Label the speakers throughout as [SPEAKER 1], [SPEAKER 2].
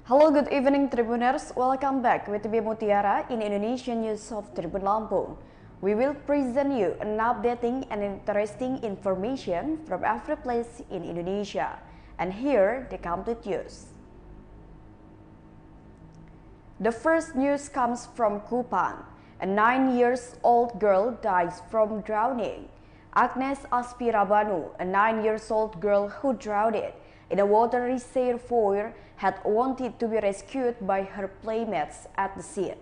[SPEAKER 1] Halo, good evening Tribuners. Welcome back with TB Mutiara in Indonesian News of Tribun Lampung. We will present you an updating and interesting information from every place in Indonesia. And here the complete news. The first news comes from Kupang. A 9-year-old girl dies from drowning. Agnes Aspira Banu, a 9-year-old girl who drowned in a water reservoir, had wanted to be rescued by her playmates at the scene.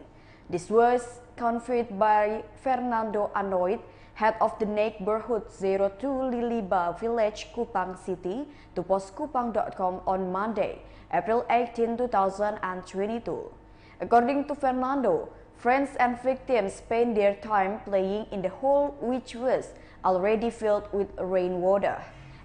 [SPEAKER 1] This was confirmed by Fernando Anoit, head of the neighborhood 02 Liliba Village, Kupang City, to postkupang.com on Monday, April 18, 2022. According to Fernando, friends and victims spent their time playing in the hole, which was already filled with rainwater.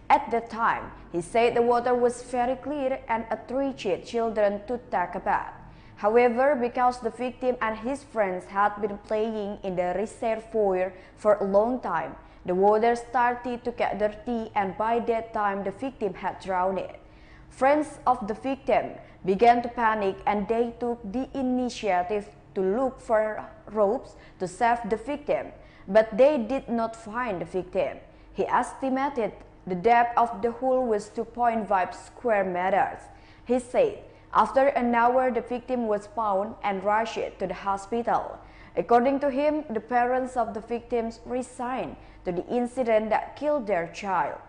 [SPEAKER 1] At that time, he said the water was very clear and encouraged children to take a bath. However, because the victim and his friends had been playing in the reservoir for a long time, the water started to get dirty, and by that time the victim had drowned. Friends of the victim began to panic, and they took the initiative to look for ropes to save the victim, but they did not find the victim. He estimated the depth of the hole was 2.5 square meters. He said after an hour the victim was found and rushed to the hospital. According to him, the parents of the victims resigned to the incident that killed their child.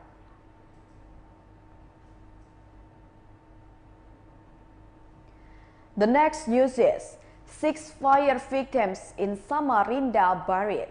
[SPEAKER 1] The next news is 6 fire victims in Samarinda buried.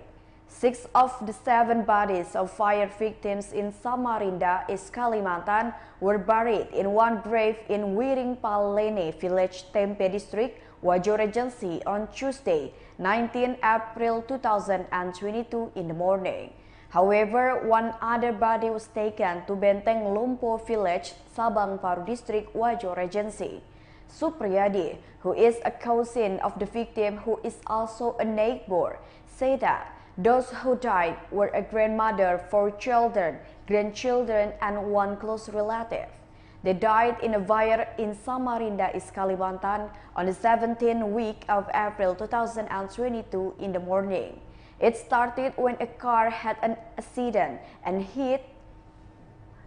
[SPEAKER 1] 6 of the 7 bodies of fire victims in Samarinda, Kalimantan, were buried in one grave in Wiringpalennae Village, Tempe District, Wajo Regency on Tuesday, 19 April 2022 in the morning. However, one other body was taken to Benteng Lompo Village, Sabang Paru District, Wajo Regency. Supriyadi, who is a cousin of the victim who is also a neighbor, said that those who died were a grandmother, 4 children, grandchildren, and 1 close relative. They died in a fire in Samarinda, Kalimantan, on the 17th week of April 2022 in the morning. It started when a car had an accident and hit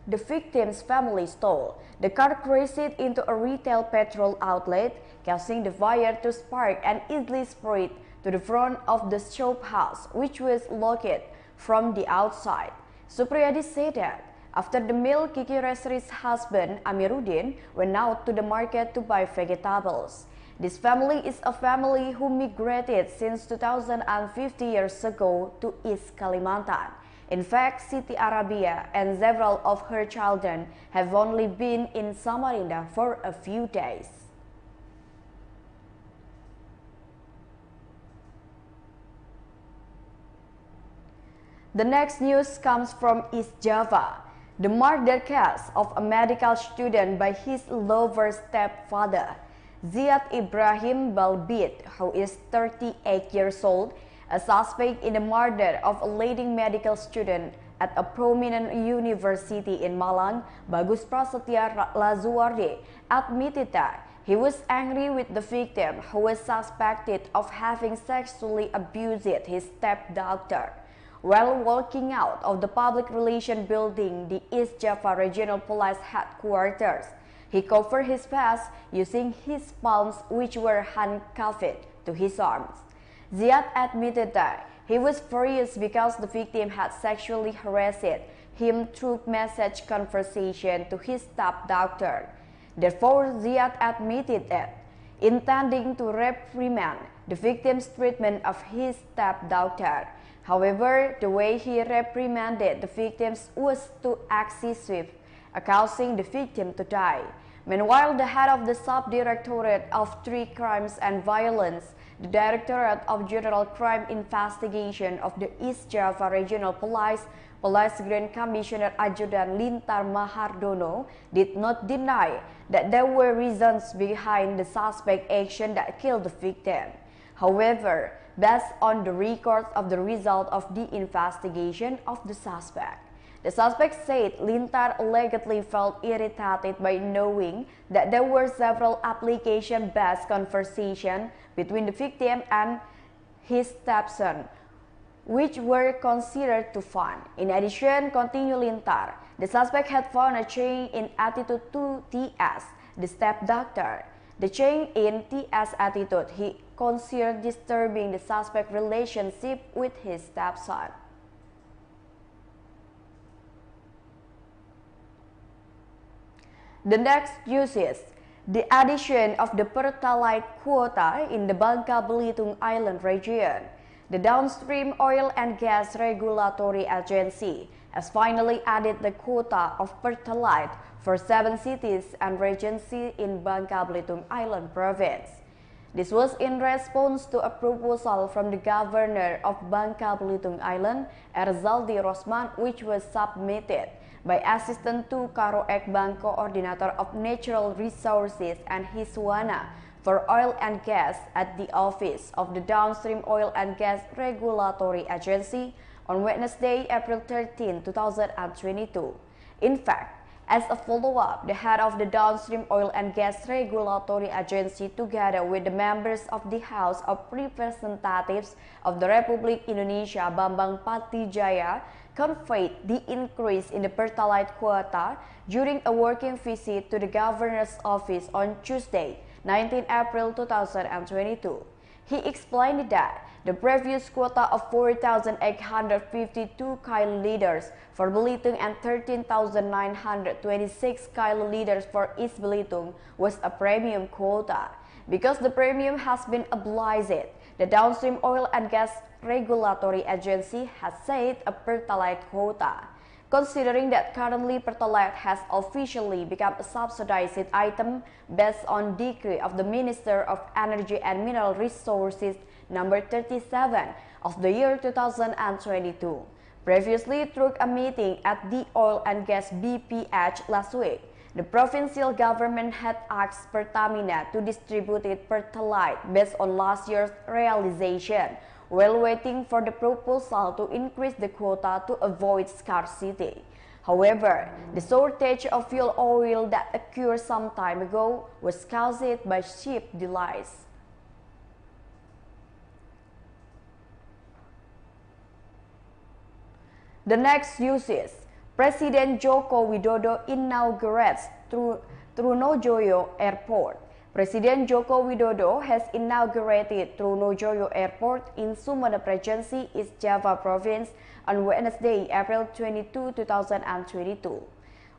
[SPEAKER 1] the victim's family stall. The car crashed into a retail petrol outlet, causing the fire to spark and easily spread to the front of the shop house, which was located from the outside. Supriyadi said that after the meal, Kiki Resri's husband, Amiruddin, went out to the market to buy vegetables. This family is a family who migrated since 2,050 years ago to East Kalimantan. In fact, Siti Arabia and several of her children have only been in Samarinda for a few days. The next news comes from East Java. The murder case of a medical student by his lover's stepfather, Ziath Ibrahim Bal Biyd, who is 38 years old, a suspect in the murder of a leading medical student at a prominent university in Malang, Bagus Prasetya lazuardi, admitted that he was angry with the victim, who was suspected of having sexually abused his stepdaughter. While walking out of the public relations building, the East Java Regional Police Headquarters, he covered his face using his palms, which were handcuffed to his arms. Ziath admitted that he was furious because the victim had sexually harassed him through message conversation to his stepdaughter. Therefore, Ziath admitted that, intending to reprimand the victim's treatment of his stepdaughter. However, the way he reprimanded the victims was too excessive, causing the victim to die. Meanwhile, the head of the Subdirectorate of Street Crimes and Violence, the Directorate of General Crime Investigation of the East Java Regional Police, Police Grand Commissioner Adjudan Lintar Mahardono, did not deny that there were reasons behind the suspect action that killed the victim. However, based on the records of the result of the investigation of the suspect, The suspect said Lintar allegedly felt irritated by knowing that there were several application-based conversations between the victim and his stepson, which were considered too fun. In addition, continued Lintar, the suspect had found a change in attitude to TS, the stepdaughter. The change in TS attitude he considered disturbing the suspect's relationship with his stepson. The next news is the addition of the Pertalite quota in the Bangka Belitung Island region. The downstream oil and gas regulatory agency has finally added the quota of Pertalite for 7 cities and regencies in Bangka Belitung Island province. This was in response to a proposal from the governor of Bangka Belitung Island, Erzaldi Rosman, which was submitted by Assistant to Karo Ekbang Coordinator of Natural Resources and Hiswana for Oil and Gas at the Office of the Downstream Oil and Gas Regulatory Agency on Wednesday, April 13, 2022. In fact, as a follow-up, the head of the Downstream Oil and Gas Regulatory Agency, together with the members of the House of Representatives of the Republic Indonesia, Bambang Patijaya, conveyed the increase in the Pertalite quota during a working visit to the Governor's office on Tuesday, 19 April 2022. He explained that the previous quota of 4,852 kiloliters for Belitung and 13,926 kiloliters for East Belitung was a premium quota. Because the premium has been obliged, the Downstream Oil and Gas Regulatory Agency has set a Pertalite quota. Considering that currently Pertalite has officially become a subsidized item based on decree of the Minister of Energy and Mineral Resources number 37 of the year 2022. Previously, through a meeting at the Oil and Gas BPH last week, the provincial government had asked Pertamina to distribute Pertalite based on last year's realization, while waiting for the proposal to increase the quota to avoid scarcity. However, the shortage of fuel oil that occurred some time ago was caused by ship delays. The next news is President Jokowi inaugurates through Nojoyo Airport. President Jokowi has inaugurated through Nojoyo Airport in Sumeneb Regency, East Java Province on Wednesday, April 22, 2022.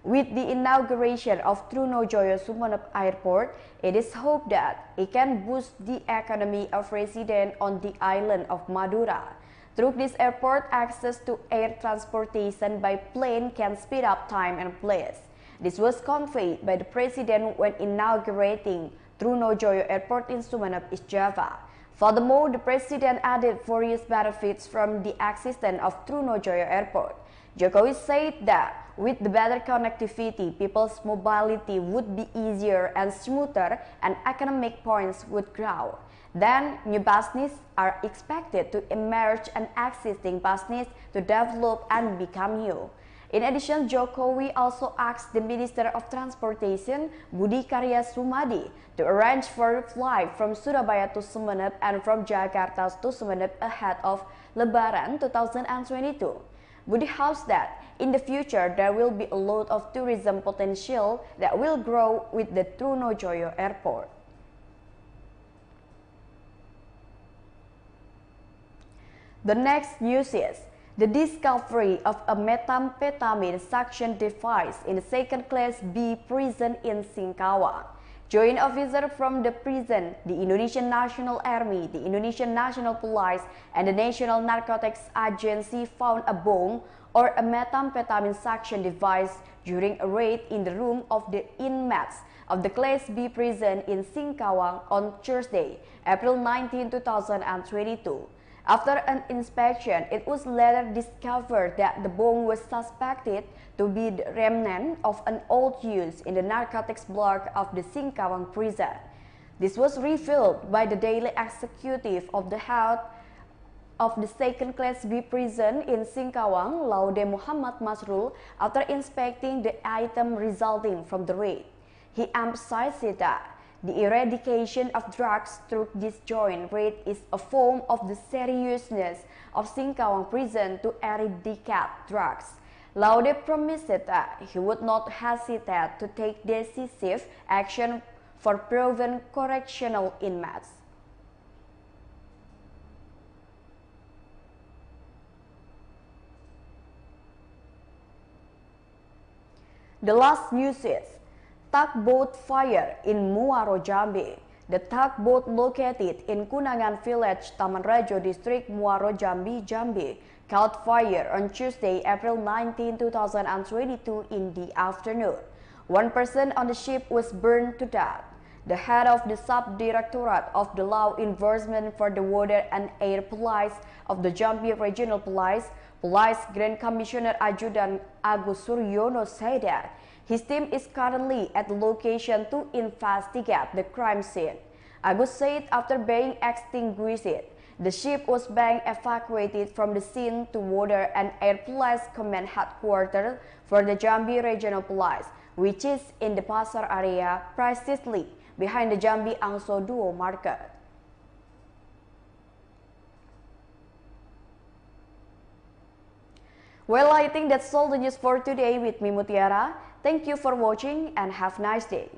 [SPEAKER 1] With the inauguration of True Nojoyo Sumeneb Airport, it is hoped that it can boost the economy of residents on the island of Madura. Through this airport, access to air transportation by plane can speed up time and place. This was conveyed by the President when inaugurating True Nojoyo Airport in Sumeneb, East Java. Furthermore, the President added various benefits from the existence of True Nojoyo Airport. Jokowi said that with the better connectivity, people's mobility would be easier and smoother and economic points would grow. Then, new businesses are expected to emerge and existing businesses to develop and become new. In addition, Jokowi also asked the Minister of Transportation, Budi Karya Sumadi, to arrange for a flight from Surabaya to Sumeneb and from Jakarta to Sumeneb ahead of Lebaran 2022. Budi hopes that in the future there will be a lot of tourism potential that will grow with the True Nojoyo Airport. The next news is the discovery of a metamphetamine suction device in the second class B prison in Singkawang. Joint officers from the prison, the Indonesian National Army, the Indonesian National Police, and the National Narcotics Agency found a bong or a methamphetamine suction device during a raid in the room of the inmates of the Class B prison in Singkawang on Thursday, April 19, 2022. After an inspection, it was later discovered that the bong was suspected to be the remnant of an old use in the narcotics block of the Singkawang prison. This was revealed by the daily executive of the head of the second-class B prison in Singkawang, Laude Muhammad Masrul, after inspecting the item resulting from the raid. He emphasized that the eradication of drugs through this joint raid is a form of the seriousness of Singkawang prison to eradicate drugs. Laude promised that he would not hesitate to take decisive action for proven correctional inmates. The last news is tugboat fire in Muara Jambi. The tugboat located in Kunangan Village, Taman Rajo District, Muara Jambi, Jambi, caught fire on Tuesday, April 19, 2022 in the afternoon. One person on the ship was burned to death. The head of the Subdirectorate of the Law Enforcement for the Water and Air Police of the Jambi Regional Police, Police Grand Commissioner Adjutant Agus Suryono said that his team is currently at the location to investigate the crime scene. Agus said after being extinguished, the ship was being evacuated from the scene to Water and Air Police Command Headquarters for the Jambi Regional Police, which is in the Pasar area precisely behind the Jambi Angso Duo Market. Well, I think that's all the news for today with me, Mutiara. Thank you for watching and have a nice day.